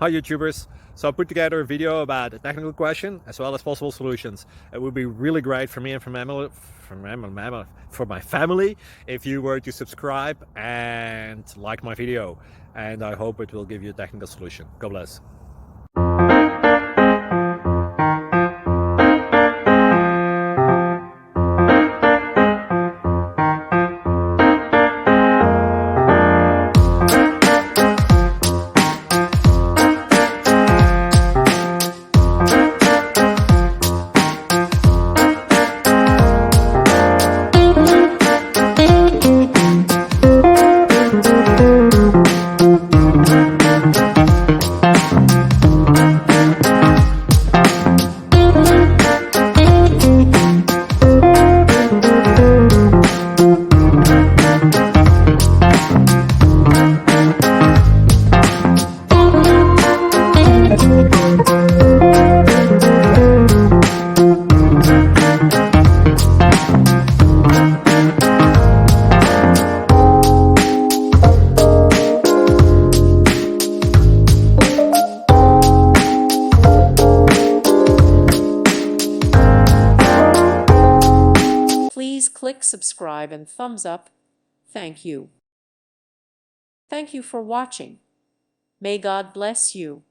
Hi YouTubers! So I put together a video about a technical question as well as possible solutions. It would be really great for me and for my family if you were to subscribe and like my video, and I hope it will give you a technical solution. God bless. Please click subscribe and thumbs up. Thank you. Thank you for watching. May God bless you.